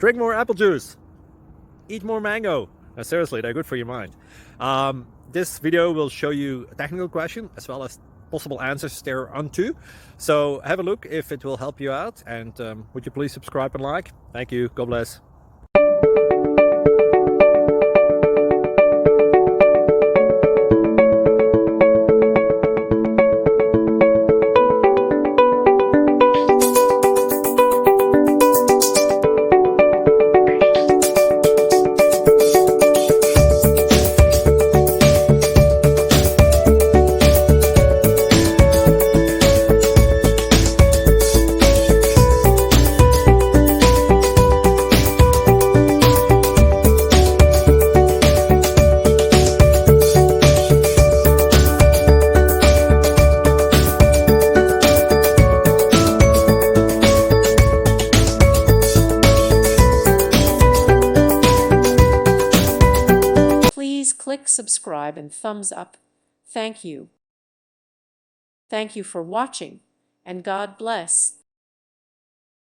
Drink more apple juice. Eat more mango. No, seriously, they're good for your mind. This video will show you a technical question as well as possible answers thereunto. So have a look if it will help you out, and would you please subscribe and like? Thank you. God bless. Please click subscribe and thumbs up. Thank you. Thank you for watching, and God bless.